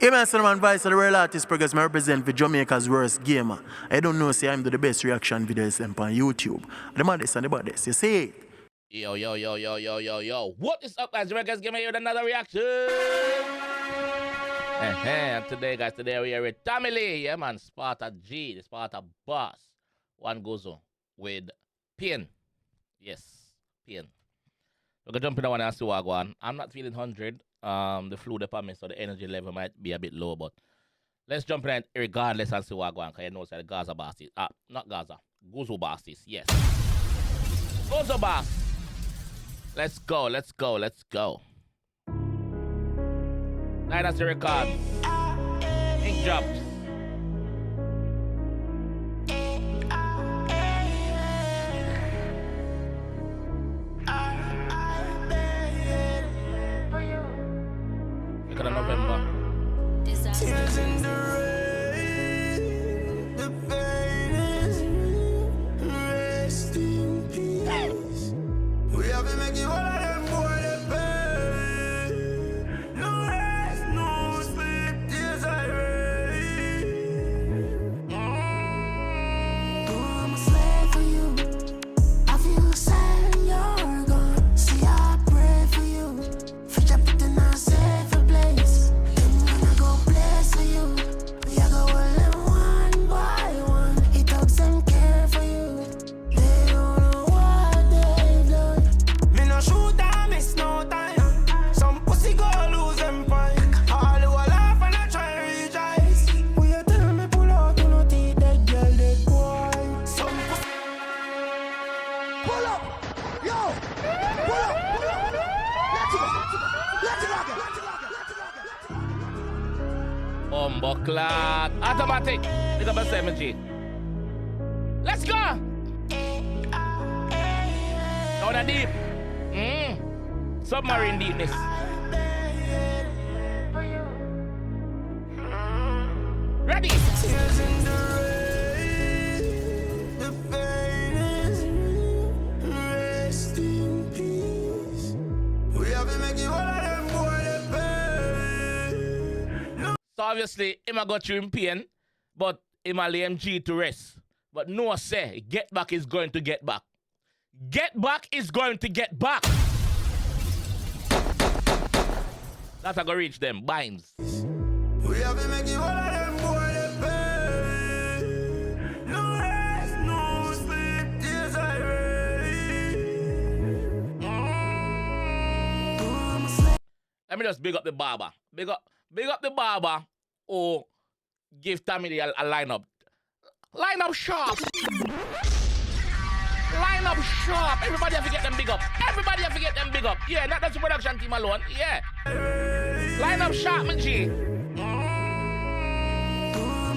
Even Solomon Vice of the Real Artist Progress, I represent for Jamaica's worst gamer. I don't know, say I'm the best reaction videos on YouTube. The maddest and the baddest, you see it? Yo. What is up, guys? JAMAICA'S give me another reaction. And today, guys, we are with Tommy Lee. Yeah, man. Sparta G, the Sparta boss. One goes on with Pain. Yes, Pain. We're going to jump in the one and see what going on. I'm not feeling 100. The flu department, so the energy level might be a bit low, but let's jump in it regardless and see what going on. Because you know, it's the Gaza bosses. Not Gaza. Gozo bosses. Yes. Gozo boss. Let's go. Dynasty Records. Ink drops. Look at November. Tears in the rain, the pain is rest in peace. We have been making all of them boy the pain. No rest, no sleep, tears I rain. I'm a slave for you. I feel sad you're gone. See, I pray for you. For you put in a safer place. Then when I go place for you, we are go all in one by one. It talks and care for you. They don't know what they've done. Me no shoot, I miss no time. Some pussy go lose them fine. All who a laugh and I try rejoice. We a tell me pull out to no teeth, that girl, that boy. Some pussy. Pull up, yo, pull up. Let's rock it. Bomboclat. Automatic. Pick up a 7G. Let's go. Down a deep. Submarine deepness. Ready. Tears in the rain, the pain is rest in peace. We have been making all of them boy the pain. So obviously, him a got you in pain, but him a lay MG to rest. But no, say, get back is going to get back. Get back is going to get back. That's how go reach them. Binds. We have been making all of them boy the pain. No rest, no sleep, tears I rain. I'm a slave. Let me just big up the barber. Big up the barber or give Tommy Lee a lineup. Lineup sharp. Lineup sharp. Everybody have to get them big up. Everybody have to get them big up. Yeah, not just the production team alone. Yeah. Lineup sharp, man, G. I'm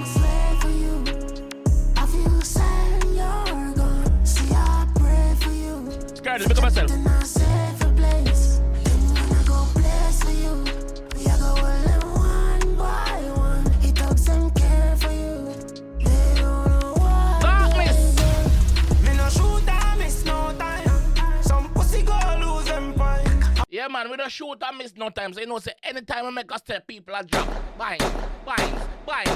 a slave for you. I feel sad you're gone. See, I pray for you. Scared to pick up myself. In a safer place. Then when I go place for you, we are go all in one by one. It talks and care for you. They don't know what Darkness. they do. Me no shoot, I miss no time. Some pussy go lose them fine. Yeah, man, we don't shoot and miss no time. So you know, say anytime we make a step, people are drop. Bind. Wait!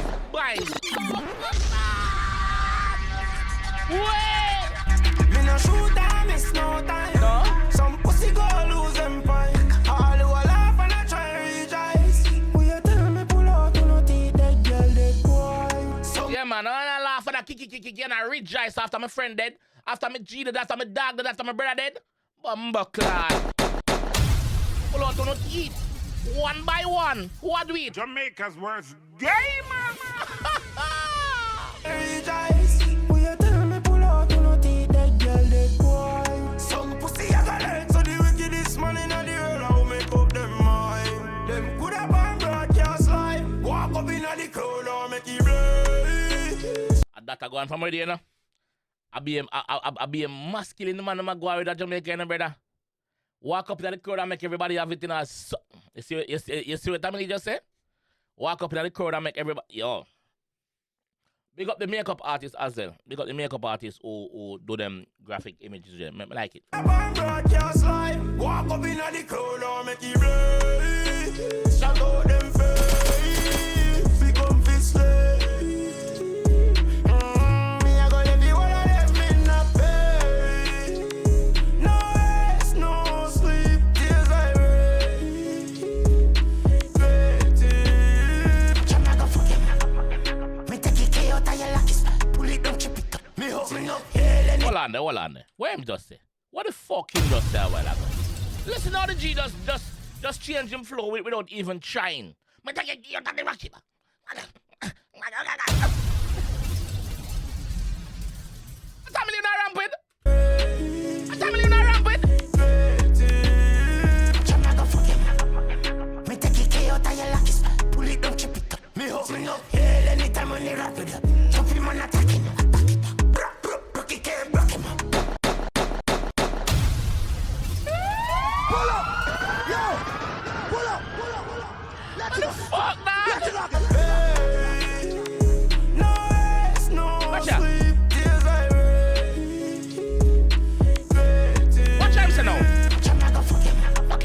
Me no shoot, I miss no time. No? Some pussy go lose them fine. All who a laugh and I try rejoice. Will you tell me pull out to no teeth, that girl, that boy. Some Yeah, man, I laugh at that kick, and I rejoice after my friend dead, after my G dead, after my dog dead, after my brother dead. Bumbleclad. Pull out to no teeth. One by one. Who are do it? Jamaica's worst gamer. rejoice. Will you tell me pull out to no teeth, that girl, that boy. Some pussy I got learned, so the wickedest man in the world, I'll make up them mind. Them could have been broadcast live. Walk up in the crowd, I'll make it blaze. That I go on from already, you know. I be a masculine man, I'm go with that Jamaican, brother. Walk up to the crowd and make everybody have it in a... You see what Tommy Lee just said? Walk up to the crowd and make everybody... Yo. Big up the makeup artists as well. Big up the makeup artists who do them graphic images. I like it. Walk up in the crowd and make it blaze. Shout out them face. hold on there. What him just say? What the fuck him just say a while ago? Listen how the G just change him flow without even trying. Tell me you're not rampant. Tell me you're not rampant. Me take it KO to your lucky spot. Pull it down, chip it up. Me hope me no hell anytime when they rap it up. Jump him and attack him. Rock it, can't block him up. Pull up! Yo! Pull up! What the fuck, man? No rest, no sleep. Tears like rain. What time is it now? Jump and go fuck him up.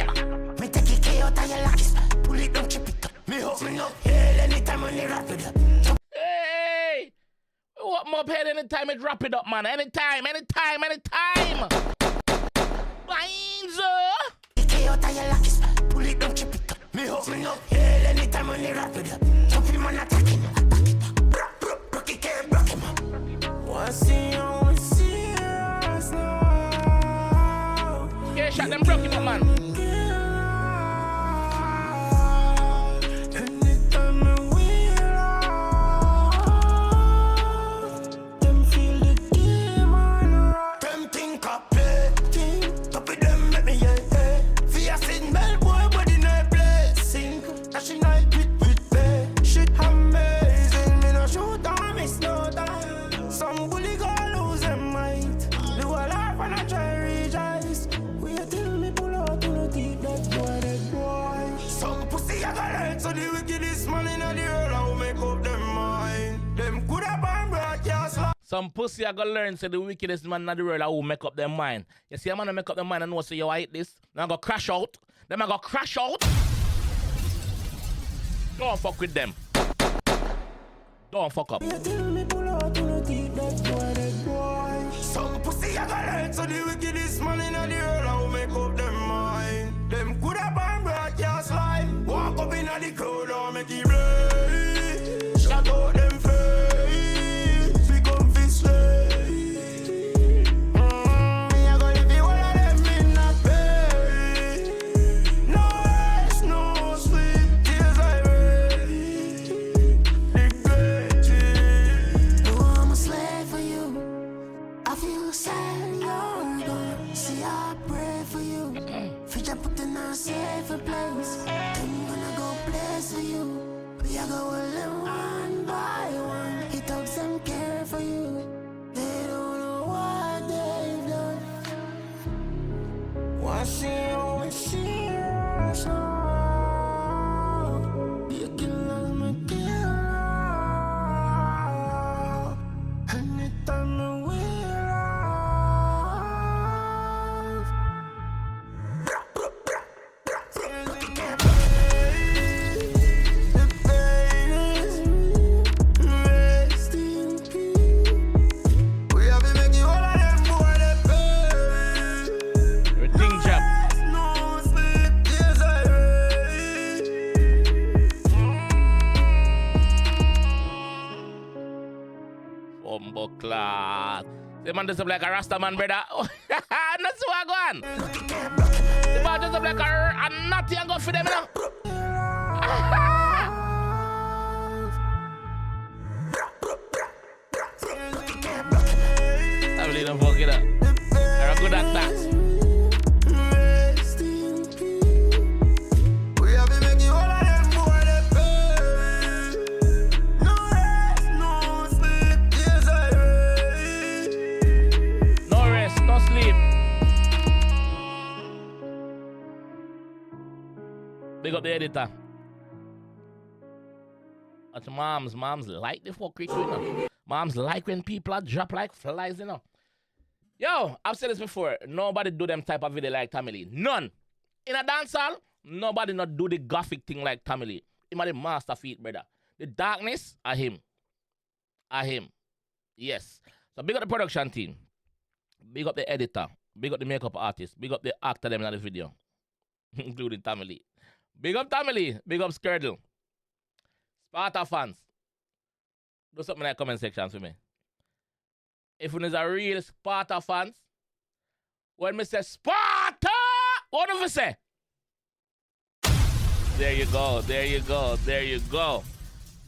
Me take it KO to your lucky spot. Pull it down, chip it up. Me hope me no hell anytime when they rap it up. Hey! What more head anytime it wrap it up, man? Anytime. Binds, KO to your lucky spot. Pull it down, chip it up. Me hope me no hell anytime when they wrap it up. Jump him and attack him. Rock it, can't block him up. Wanna see you, we see us now. Yeah, shot them broke him up, man. Anytime we love, them feel the game on rock. Them think I play, copy them make me yeah. Via sin bell boy body no blessing. Dashing night with pay. Shit amazing, me no shoot or miss no time. Some bully go lose them mind. Do a laugh and I try rejoice. Wait till me pull out to the deep that boy. Some pussy I got hurt, so the wickedest man in the world I will make up them mind. Them could have been broadcast live. Some pussy I gonna learn, say the wickedest man in the world I will make up their mind. You see, I'm gonna make up their mind and know, say, yo, I hate this. Then I go crash out. Then I go crash out. Don't fuck with them. Don't fuck up. Wait till me pull out to the deep that boy. Some pussy I got hurt, so the wickedest man in the world I will make up them mind. Them could have been broadcast live. Walk up in the crowd or make it rain. Shut out them face. Become fish slave. Me I go live you all of them in that bed. No rest, no sleep. Tears like rain. The great thing. No, I'm a slave for you. I feel sad you're gone. See, I pray for you. Future put in a safer place. I'm gonna go place for you. We are going one by one. He talks and care for you. They don't know what they've done. Why she always see us now? You can love me, kill. Anytime we love. The pain is rest in peace. We have been making all of them boy the pain. Everything jab. No sleep, tears like rain. Bumbo class. The man does up like a Rasta man, brother. That's what I go on. The man does up like a nutty and go for them, you know. I really don't fuck it up. They're good at that. Rest in peace. We have been making all of them boy the pain. No rest, no sleep, tears like rain. No rest, no sleep. Big up the editor. That's moms like the fuck you know. Moms like when people are drop like flies, you know. Yo, I've said this before. Nobody do them type of video like Tommy Lee. None. In a dancehall, nobody not do the graphic thing like Tommy Lee. Him are the master feat, brother. The darkness are him. Yes. So big up the production team. Big up the editor. Big up the makeup artist. Big up the actor them in the video. Including Tommy Lee. Big up Tommy Lee. Big up Skirtle. Sparta fans. Do something in the comment section for me. if one is a real Sparta fans, when me say Sparta, what do we say? There you go, there you go, there you go.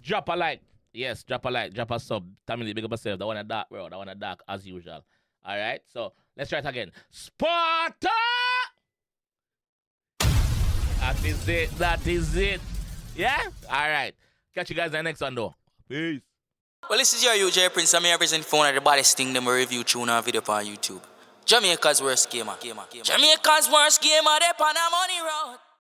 Drop a like. Yes, drop a like, drop a sub. Tammy, big up yourself. That one a dark, bro. That one a dark as usual. All right, so let's try it again. Sparta! That is it, that is it. Yeah? All right. Catch you guys in the next one, though. Peace. Well, this is your UJ Prince. I'm here representing for one of the baddest thing them review tune and video on YouTube. Jamaica's worst gamer. Jamaica's worst gamer, they on a money road.